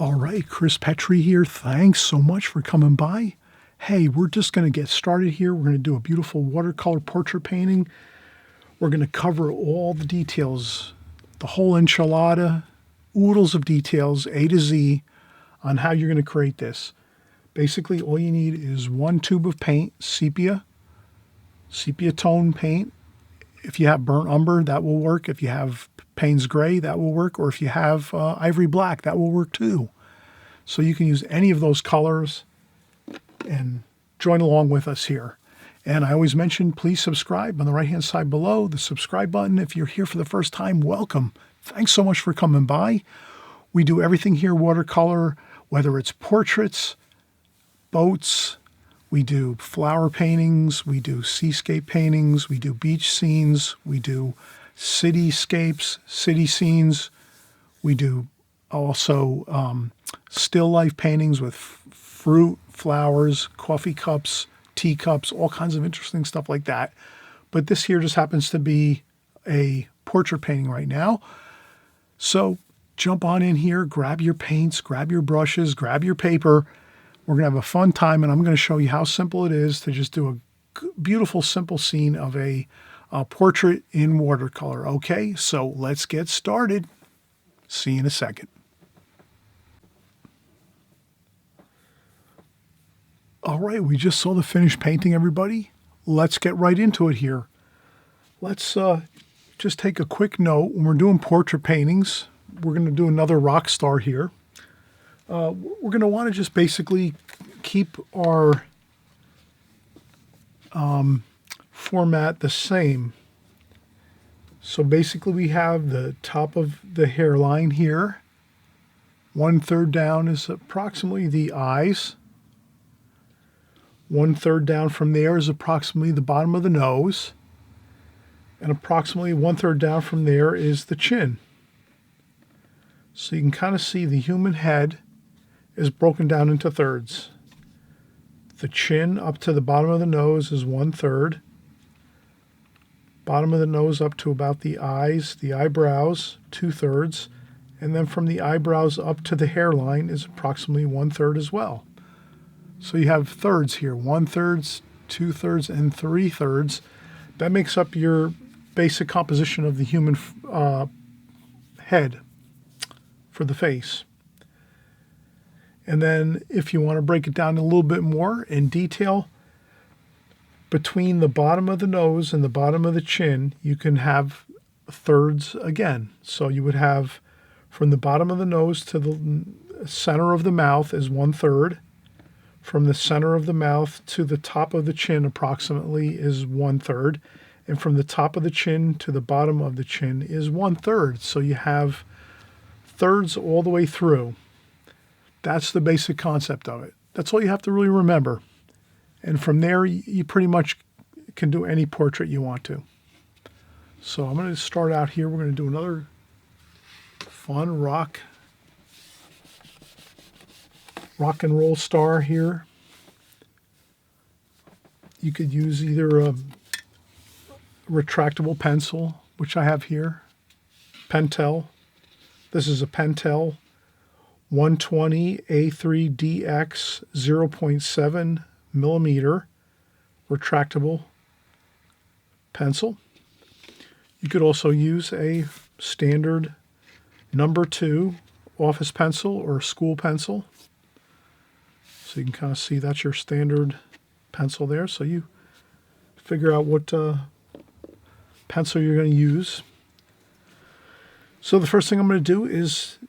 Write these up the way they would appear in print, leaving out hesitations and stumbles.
All right, Chris Petri here. Thanks so much for coming by. Hey, we're just going to get started here. We're going to do a beautiful watercolor portrait painting. We're going to cover all the details, the whole enchilada, oodles of details, A to Z, on how you're going to create this. Basically, all you need is one tube of paint, sepia tone paint. If you have burnt umber, that will work. If you have Payne's gray, that will work. Or if you have ivory black, that will work too. So you can use any of those colors and join along with us here. And I always mention, please subscribe on the right-hand side below, the subscribe button. If you're here for the first time, welcome. Thanks so much for coming by. We do everything here watercolor, whether it's portraits, boats, we do flower paintings, we do seascape paintings, we do beach scenes, we do cityscapes, city scenes. We do also still life paintings with fruit, flowers, coffee cups, teacups, all kinds of interesting stuff like that. But this here just happens to be a portrait painting right now. So jump on in here, grab your paints, grab your brushes, grab your paper. We're going to have a fun time, and I'm going to show you how simple it is to just do a beautiful, simple scene of a portrait in watercolor. Okay, so let's get started. See you in a second. All right, we just saw the finished painting, everybody. Let's get right into it here. Let's just take a quick note. When we're doing portrait paintings, we're going to do another rock star here. We're going to want to just basically keep our format the same. So basically we have the top of the hairline here. 1/3 down is approximately the eyes. 1/3 down from there is approximately the bottom of the nose. And approximately 1/3 down from there is the chin. So you can kind of see the human head is broken down into thirds. The chin up to the bottom of the nose is 1/3. Bottom of the nose up to about the eyes, the eyebrows, 2/3. And then from the eyebrows up to the hairline is approximately 1/3 as well. So you have thirds here, 1/3, 2/3, and 3/3. That makes up your basic composition of the human head for the face. And then if you want to break it down a little bit more in detail, between the bottom of the nose and the bottom of the chin, you can have thirds again. So you would have from the bottom of the nose to the center of the mouth is 1/3. From the center of the mouth to the top of the chin approximately is 1/3. And from the top of the chin to the bottom of the chin is 1/3. So you have thirds all the way through. That's the basic concept of it. That's all you have to really remember. And from there, you pretty much can do any portrait you want to. So I'm going to start out here. We're going to do another fun rock and roll star here. You could use either a retractable pencil, which I have here, Pentel. This is a Pentel 120 A3DX 0.7 millimeter retractable pencil. You could also use a standard number 2 office pencil or school pencil. So you can kind of see that's your standard pencil there. So you figure out what pencil you're going to use. So the first thing I'm going to do is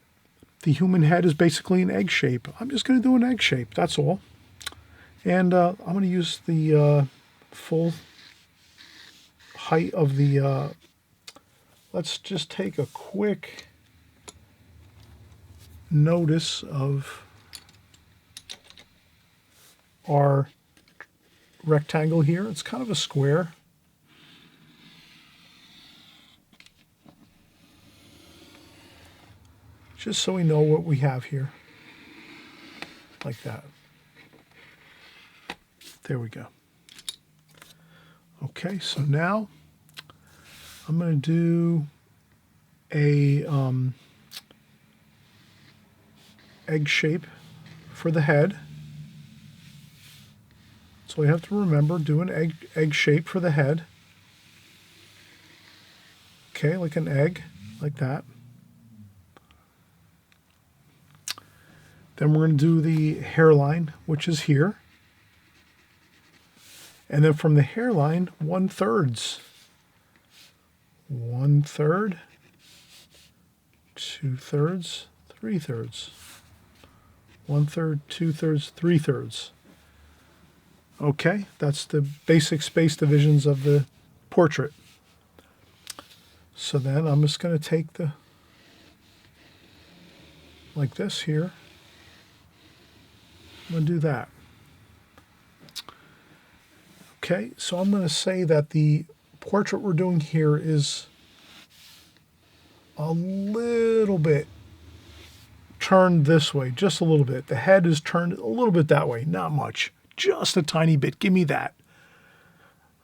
the human head is basically an egg shape. I'm just going to do an egg shape, that's all. And I'm going to use the full height of the, let's just take a quick notice of our rectangle here. It's kind of a square. Just so we know what we have here. Like that. There we go. Okay, so now I'm going to do egg shape for the head. So we have to remember, do an egg shape for the head. Okay, like an egg, like that. Then we're going to do the hairline, which is here. And then from the hairline, 1/3. 1/3, 2/3, 3/3. 1/3, 2/3, 3/3. Okay, that's the basic space divisions of the portrait. So then I'm just going to take like this here. I'm going to do that. Okay, so I'm going to say that the portrait we're doing here is a little bit turned this way, just a little bit. The head is turned a little bit that way, not much, just a tiny bit. Give me that.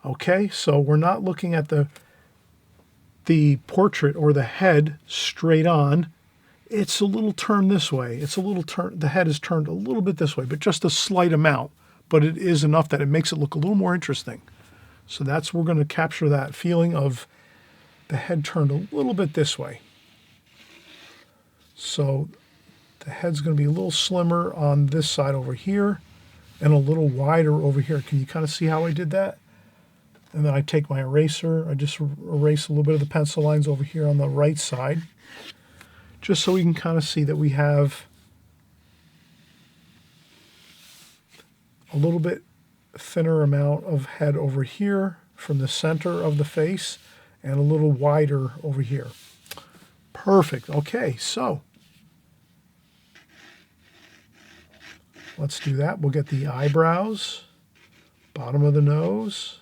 Okay, so we're not looking at the portrait or the head straight on. It's a little turned this way. It's a little turned, the head is turned a little bit this way, but just a slight amount. But it is enough that it makes it look a little more interesting. So that's, we're going to capture that feeling of the head turned a little bit this way. So the head's going to be a little slimmer on this side over here and a little wider over here. Can you kind of see how I did that? And then I take my eraser, I just erase a little bit of the pencil lines over here on the right side, just so we can kind of see that we have a little bit thinner amount of head over here from the center of the face and a little wider over here. Perfect. Okay, so let's do that. We'll get the eyebrows, bottom of the nose.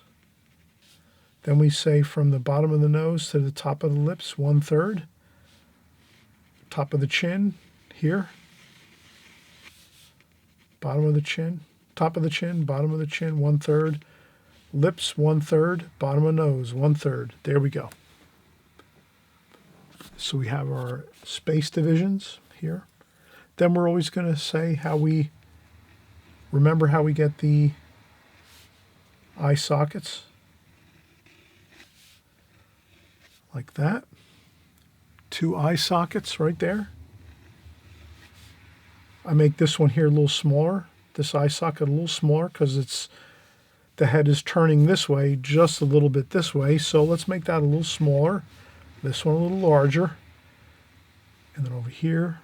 Then we say from the bottom of the nose to the top of the lips, 1/3. Top of the chin here. Bottom of the chin. Top of the chin, bottom of the chin, 1/3. Lips, 1/3. Bottom of nose, 1/3. There we go. So we have our space divisions here. Then we're always going to say how we, remember how we get the eye sockets. Like that. 2 eye sockets right there. I make this one here a little smaller, this eye socket a little smaller because it's, the head is turning this way, just a little bit this way. So let's make that a little smaller. This one a little larger. And then over here,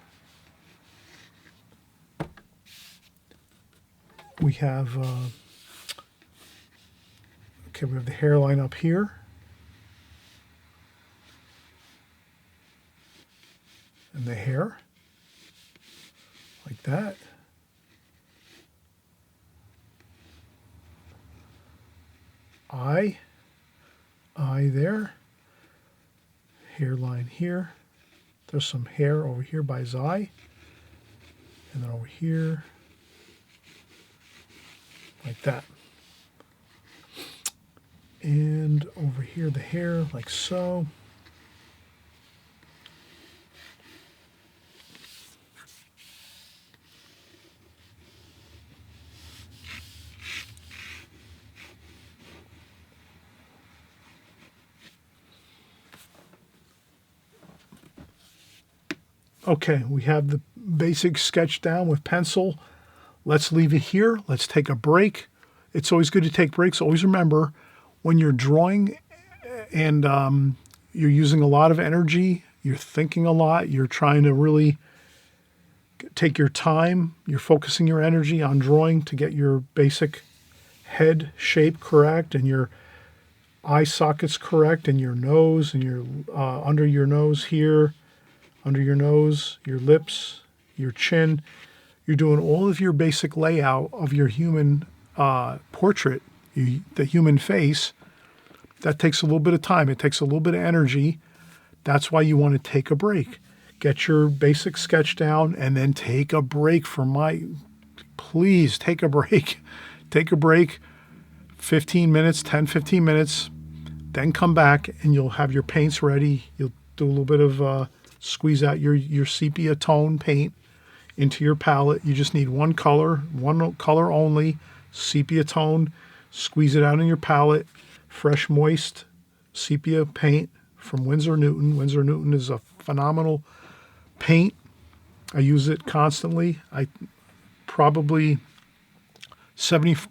we have, okay, we have the hairline up here. And the hair, like that. Eye there. Hairline here. There's some hair over here by his eye. And then over here, like that. And over here, the hair, like so. Okay, we have the basic sketch down with pencil. Let's leave it here. Let's take a break. It's always good to take breaks. Always remember, when you're drawing and you're using a lot of energy, you're thinking a lot, you're trying to really take your time, you're focusing your energy on drawing to get your basic head shape correct and your eye sockets correct and your nose and your under your nose here, under your nose, your lips, your chin. You're doing all of your basic layout of your human portrait, the human face. That takes a little bit of time. It takes a little bit of energy. That's why you want to take a break. Get your basic sketch down and then take a break please take a break. Take a break, 15 minutes, 10, 15 minutes, then come back and you'll have your paints ready. You'll do a little bit of squeeze out your sepia tone paint into your palette. You just need one color only, sepia tone. Squeeze it out in your palette. Fresh, moist sepia paint from Winsor Newton. Winsor Newton is a phenomenal paint. I use it constantly. I probably 70%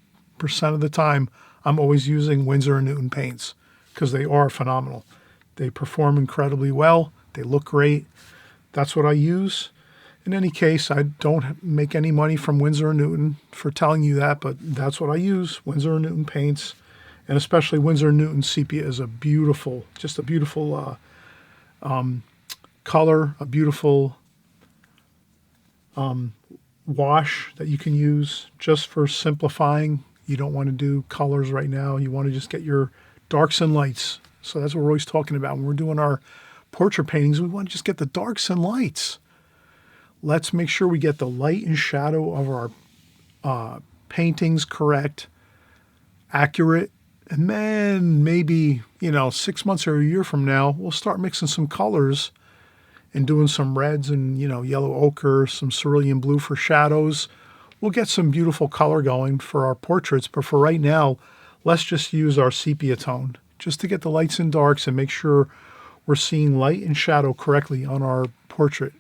of the time I'm always using Winsor Newton paints because they are phenomenal. They perform incredibly well. They look great. That's what I use. In any case, I don't make any money from Winsor Newton for telling you that, but that's what I use, Winsor Newton paints. And especially Winsor Newton Sepia is a beautiful, just a beautiful color, a beautiful wash that you can use just for simplifying. You don't want to do colors right now. You want to just get your darks and lights. So that's what we're always talking about. When we're doing our portrait paintings, we want to just get the darks and lights. Let's make sure we get the light and shadow of our paintings correct, accurate, and then maybe, 6 months or a year from now, we'll start mixing some colors and doing some reds and, yellow ochre, some cerulean blue for shadows. We'll get some beautiful color going for our portraits, but for right now, let's just use our sepia tone just to get the lights and darks and make sure we're seeing light and shadow correctly on our portrait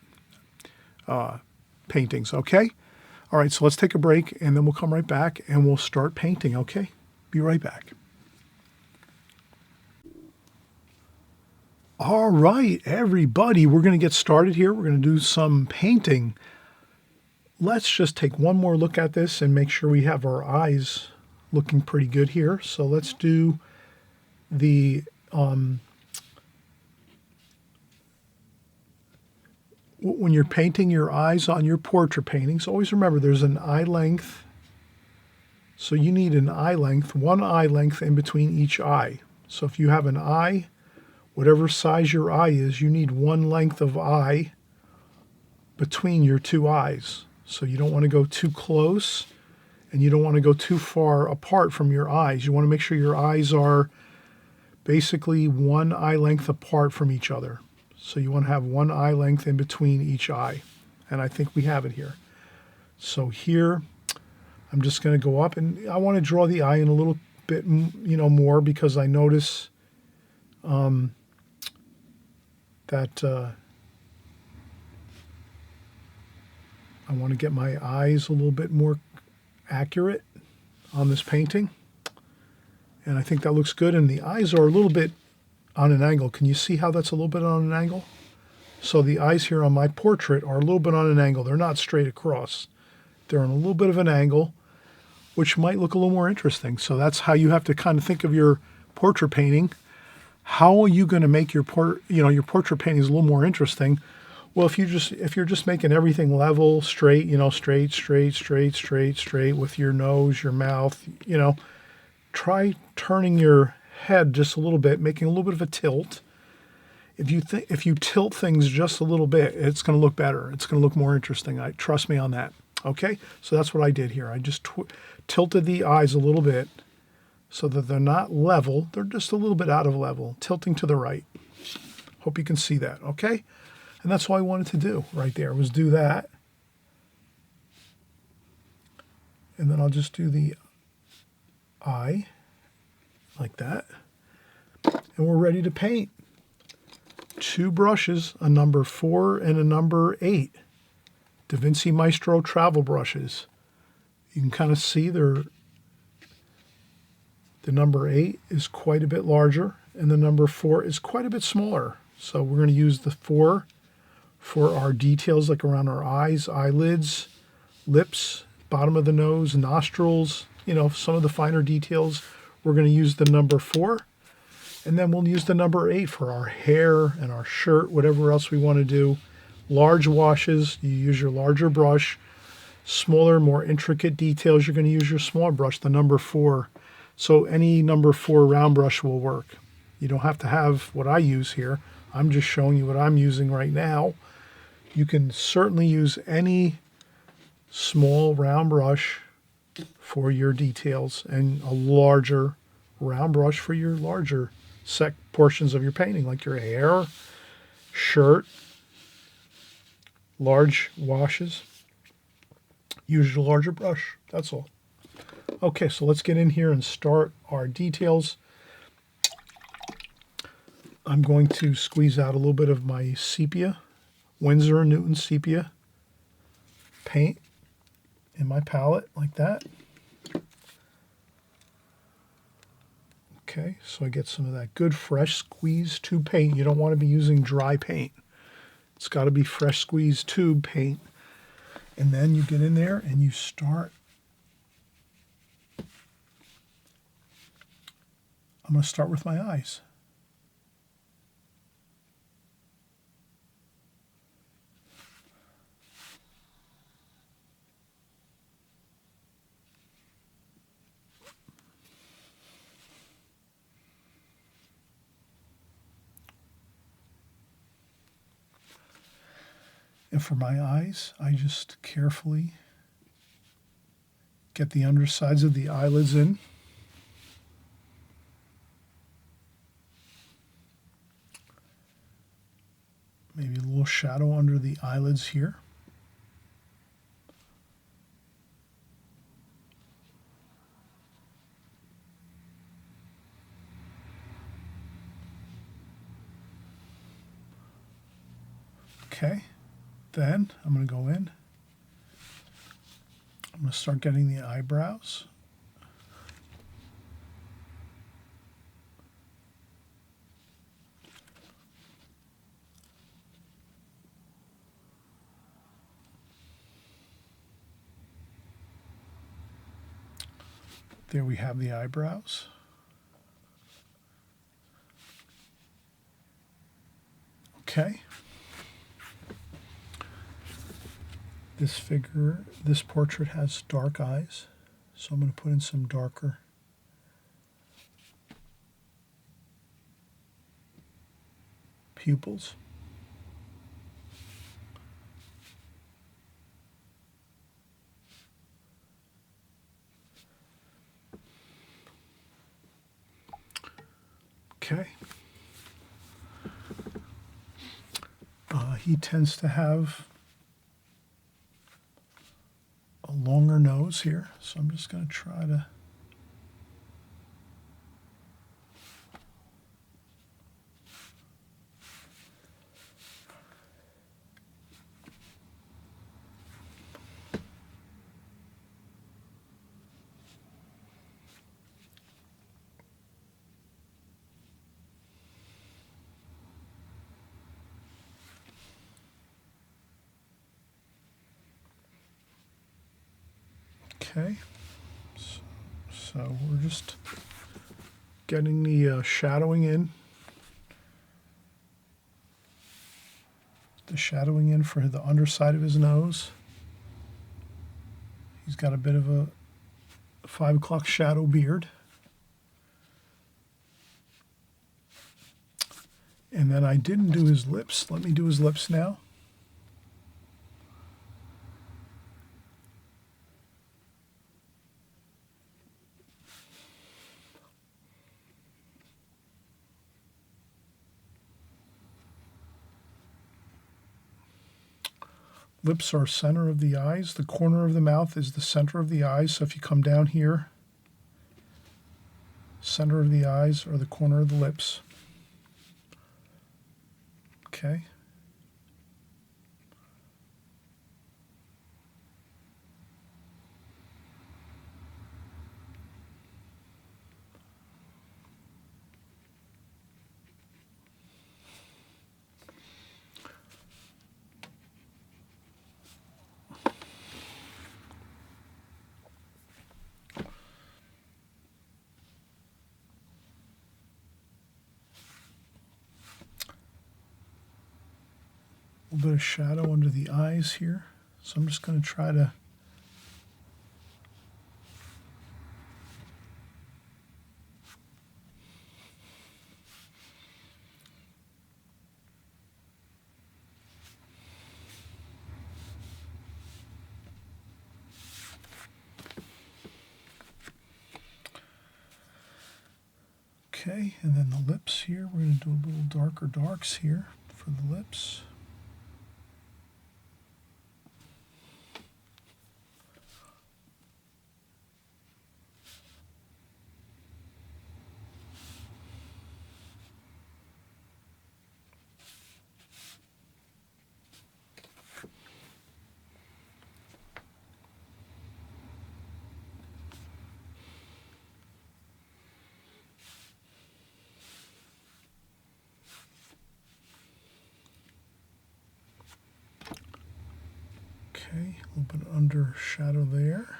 paintings, okay? All right, so let's take a break, and then we'll come right back, and we'll start painting, okay? Be right back. All right, everybody, we're going to get started here. We're going to do some painting. Let's just take one more look at this and make sure we have our eyes looking pretty good here. So let's do the when you're painting your eyes on your portrait paintings, always remember there's an eye length. So you need an eye length, one eye length in between each eye. So if you have an eye, whatever size your eye is, you need one length of eye between your two eyes. So you don't want to go too close and you don't want to go too far apart from your eyes. You want to make sure your eyes are basically one eye length apart from each other. So you want to have one eye length in between each eye. And I think we have it here. So here, I'm just going to go up and I want to draw the eye in a little bit, more because I notice that I want to get my eyes a little bit more accurate on this painting. And I think that looks good. And the eyes are a little bit on an angle. Can you see how that's a little bit on an angle? So the eyes here on my portrait are a little bit on an angle. They're not straight across. They're on a little bit of an angle, which might look a little more interesting. So that's how you have to kind of think of your portrait painting. How are you going to make your portrait paintings a little more interesting? Well, if you're just making everything level, straight, straight with your nose, your mouth, try turning your head just a little bit, making a little bit of a tilt. If you tilt things just a little bit, it's going to look better. It's going to look more interesting. Trust me on that. Okay, so that's what I did here. I just tilted the eyes a little bit so that they're not level. They're just a little bit out of level, tilting to the right. Hope you can see that, okay? And that's all I wanted to do right there, was do that. And then I'll just do the eye like that. And we're ready to paint. 2 brushes, a number 4 and a number 8. Da Vinci Maestro travel brushes. You can kind of see the number 8 is quite a bit larger and the number 4 is quite a bit smaller. So we're going to use the 4 for our details like around our eyes, eyelids, lips, bottom of the nose, nostrils, some of the finer details. We're going to use the number 4. And then we'll use the number 8 for our hair and our shirt, whatever else we want to do. Large washes, you use your larger brush. Smaller, more intricate details, you're going to use your smaller brush, the number 4. So any number 4 round brush will work. You don't have to have what I use here. I'm just showing you what I'm using right now. You can certainly use any small round brush for your details and a larger round brush for your larger portions of your painting, like your hair, shirt, large washes. Use your larger brush, that's all. Okay, so let's get in here and start our details. I'm going to squeeze out a little bit of my sepia, Winsor Newton Sepia paint in my palette like that. Okay, so I get some of that good fresh squeezed tube paint. You don't want to be using dry paint. It's got to be fresh squeezed tube paint. And then you get in there and you start. I'm going to start with my eyes. And for my eyes, I just carefully get the undersides of the eyelids in. Maybe a little shadow under the eyelids here. Okay, then I'm going to go in. I'm going to start getting the eyebrows. There we have the eyebrows. Okay. This portrait has dark eyes, so I'm going to put in some darker pupils. Okay. He tends to have a longer nose here, so I'm just going to try to okay, so we're just getting the shadowing in. The shadowing in for the underside of his nose. He's got a bit of a 5 o'clock shadow beard. And then I didn't do his lips. Let me do his lips now. Lips are center of the eyes. The corner of the mouth is the center of the eyes. So if you come down here, center of the eyes or the corner of the lips. Okay. A little bit of shadow under the eyes here. So I'm just going to try to okay, and then the lips here, we're going to do a little darker darks here for the lips. Put an under shadow there.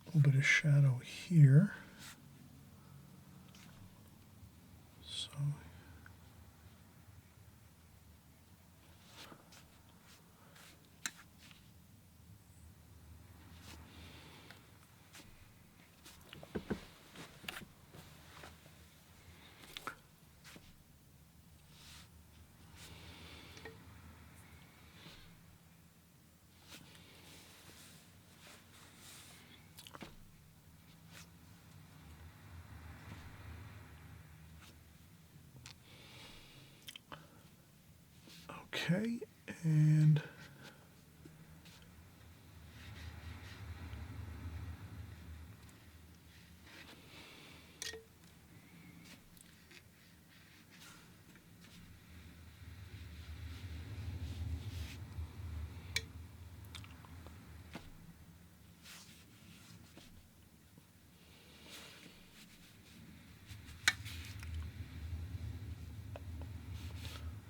A little bit of shadow here. So okay, and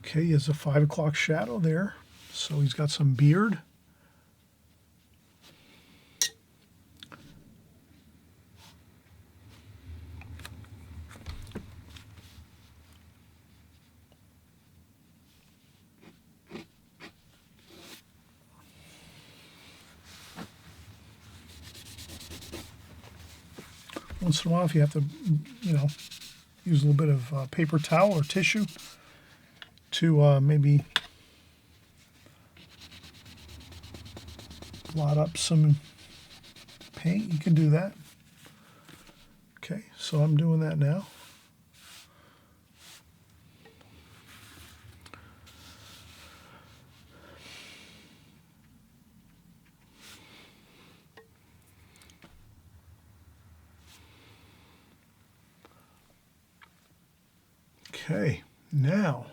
okay, he has a 5 o'clock shadow there, so he's got some beard. Once in a while, if you have to, use a little bit of paper towel or tissue to maybe blot up some paint, you can do that. Okay, so I'm doing that now. Okay, now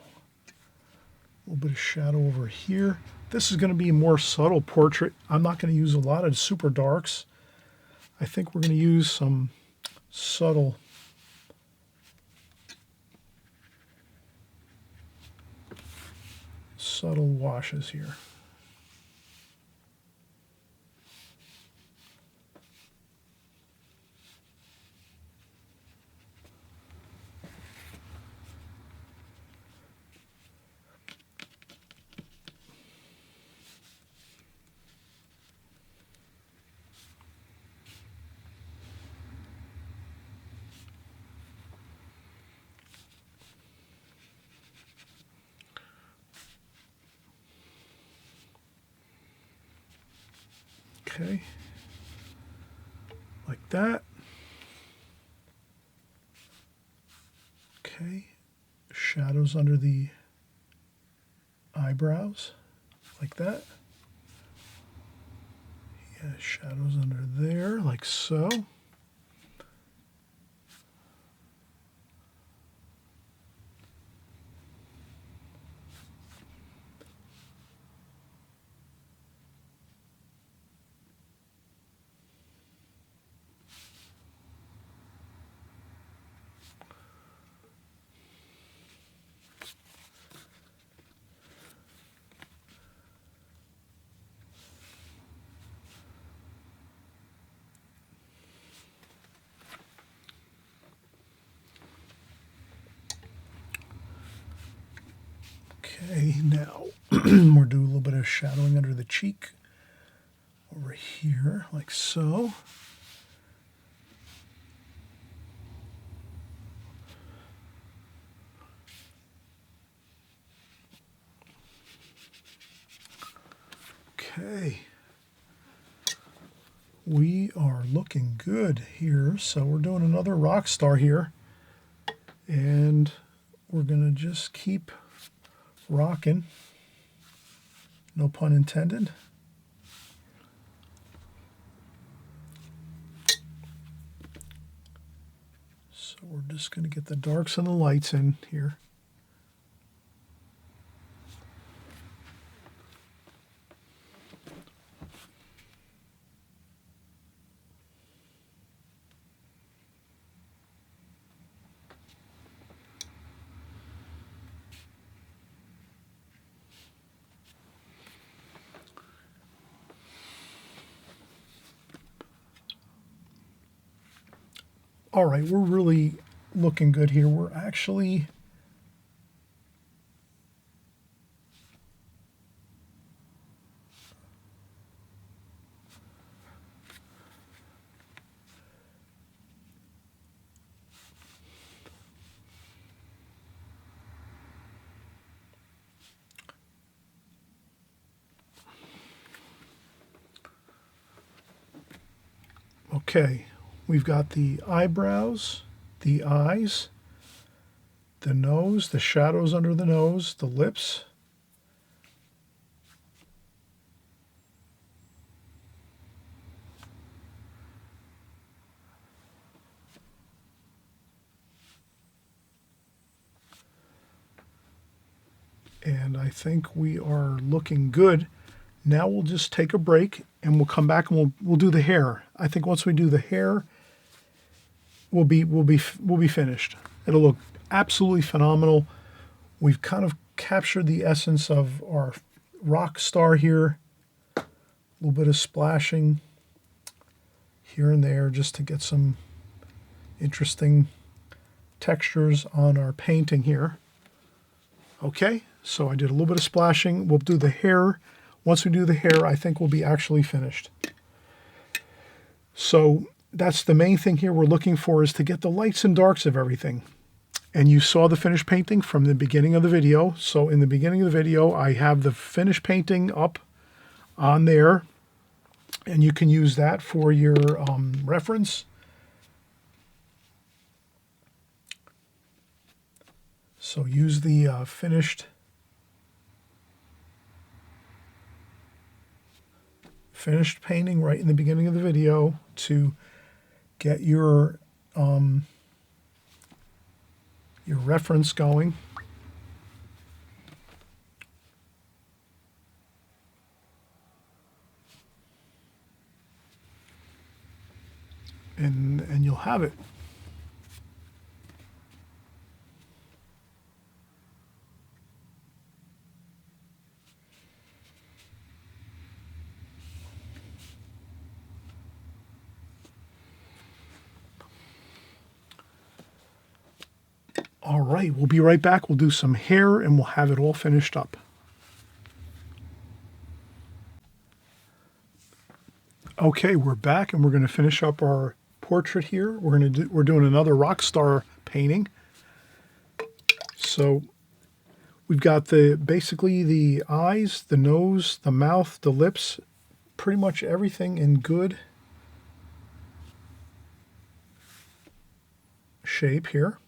a little bit of shadow over here. This is going to be a more subtle portrait. I'm not going to use a lot of super darks. I think we're going to use some subtle washes here. Okay, like that. Okay, shadows under the eyebrows, like that. Yeah, shadows under there, like so. Okay, now we're doing a little bit of shadowing under the cheek over here, like so. Okay, we are looking good here. So we're doing another rock star here, and we're gonna just keep rocking, no pun intended. So we're just gonna get the darks and the lights in here. All right, we're really looking good here. We're actually... Okay, we've got the eyebrows, the eyes, the nose, the shadows under the nose, the lips. And I think we are looking good. Now we'll just take a break and we'll come back and we'll do the hair. I think once we do the hair, we'll be finished. It'll look absolutely phenomenal. We've kind of captured the essence of our rock star here. A little bit of splashing here and there just to get some interesting textures on our painting here. Okay, so I did a little bit of splashing. We'll do the hair. Once we do the hair, I think we'll be actually finished. So that's the main thing here we're looking for, is to get the lights and darks of everything. And you saw the finished painting from the beginning of the video. So in the beginning of the video, I have the finished painting up on there, and you can use that for your reference. So use the finished painting right in the beginning of the video to get your reference going. And you'll have it. All right, we'll be right back. We'll do some hair and we'll have it all finished up. Okay, we're back and we're going to finish up our portrait here. We're doing another rock star painting. So we've got basically the eyes, the nose, the mouth, the lips, pretty much everything in good shape here.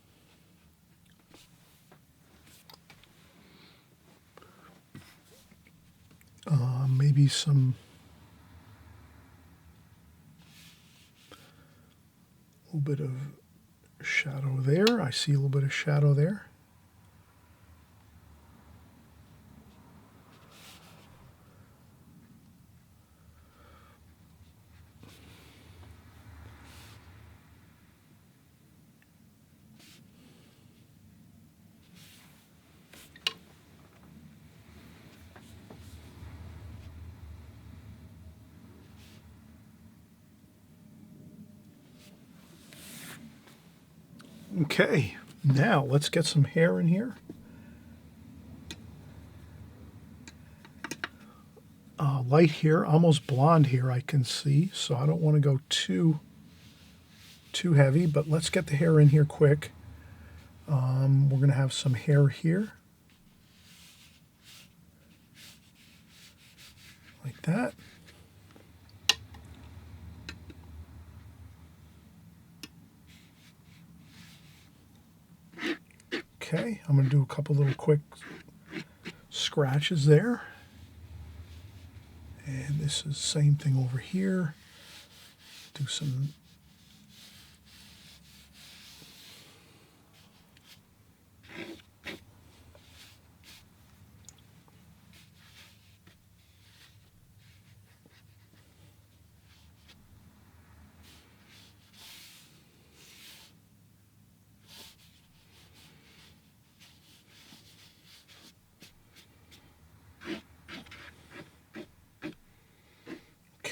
Maybe some little bit of shadow there. I see a little bit of shadow there. Okay, now let's get some hair in here. Light here, almost blonde here I can see, so I don't want to go too heavy, but let's get the hair in here quick. We're going to have some hair here. Like that. Okay, I'm going to do a couple little quick scratches there. And this is the same thing over here. Do some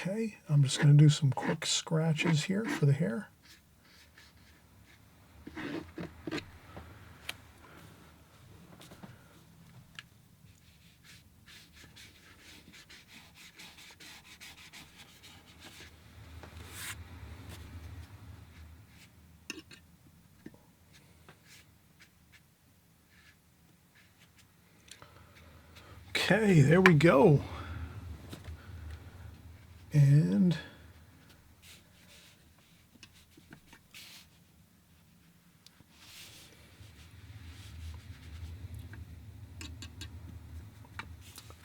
Okay, I'm just going to do some quick scratches here for the hair. Okay, there we go. And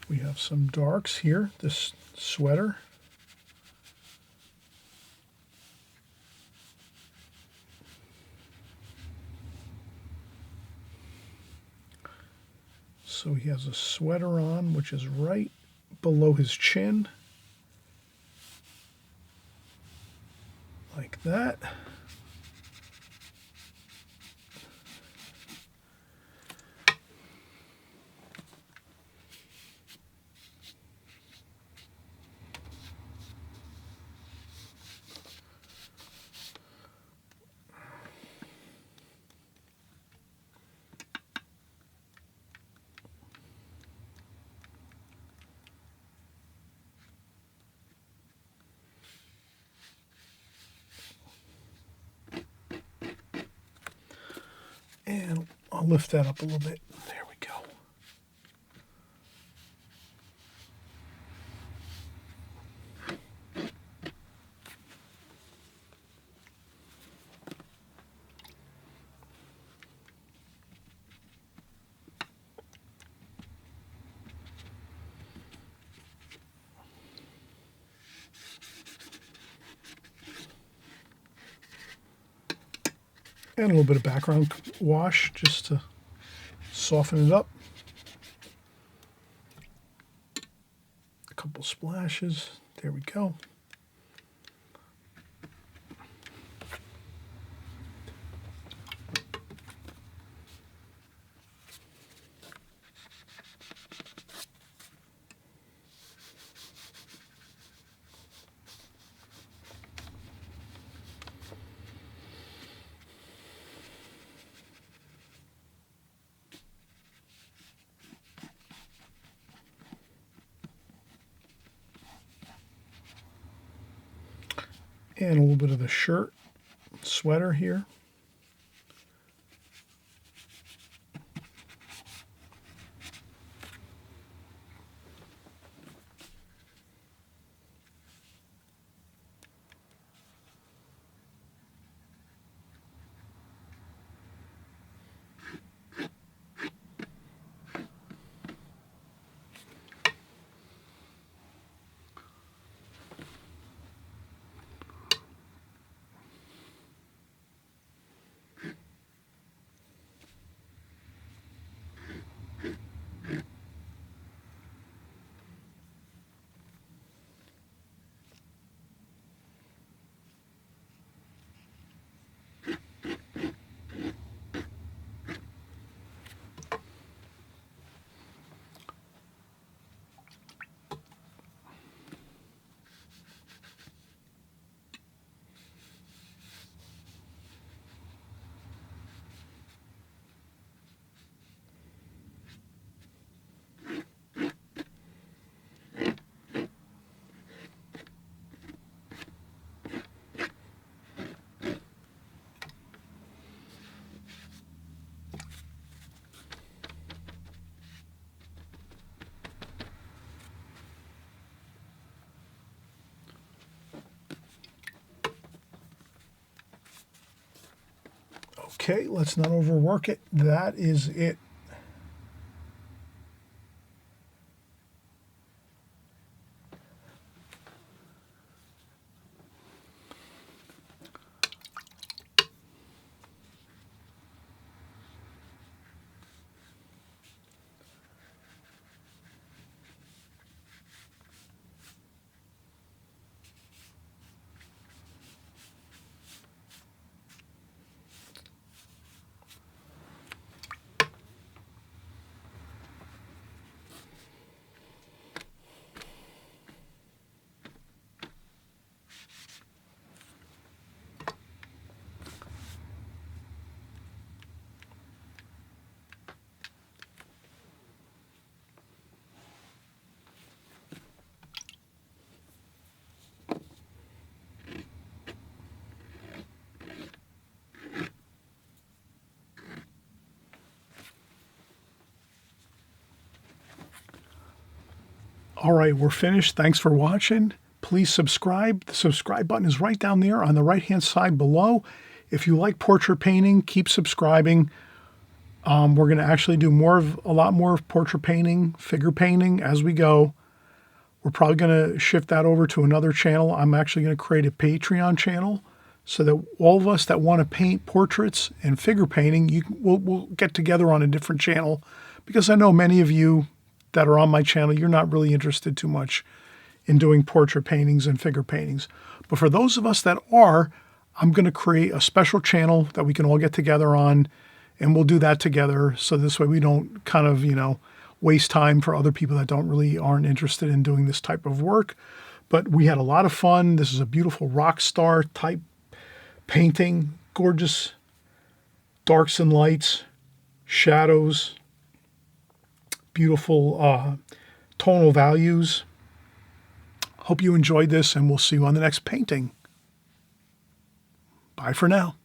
we have some darks here, this sweater. So he has a sweater on, which is right below his chin, like that. And I'll lift that up a little bit. There we go. And a little bit of background wash just to soften it up. A couple splashes. There we go. And a little bit of the shirt, sweater here. Okay, let's not overwork it. That is it. All right, we're finished. Thanks for watching. Please subscribe. The subscribe button is right down there on the right-hand side below. If you like portrait painting, keep subscribing. We're going to actually do a lot more of portrait painting, figure painting as we go. We're probably going to shift that over to another channel. I'm actually going to create a Patreon channel so that all of us that want to paint portraits and figure painting, we'll get together on a different channel, because I know many of you that are on my channel, you're not really interested too much in doing portrait paintings and figure paintings. But for those of us that are, I'm going to create a special channel that we can all get together on, and we'll do that together. So this way we don't kind of, waste time for other people that aren't interested in doing this type of work. But we had a lot of fun. This is a beautiful rock star type painting, gorgeous darks and lights, shadows, beautiful tonal values. Hope you enjoyed this, and we'll see you on the next painting. Bye for now.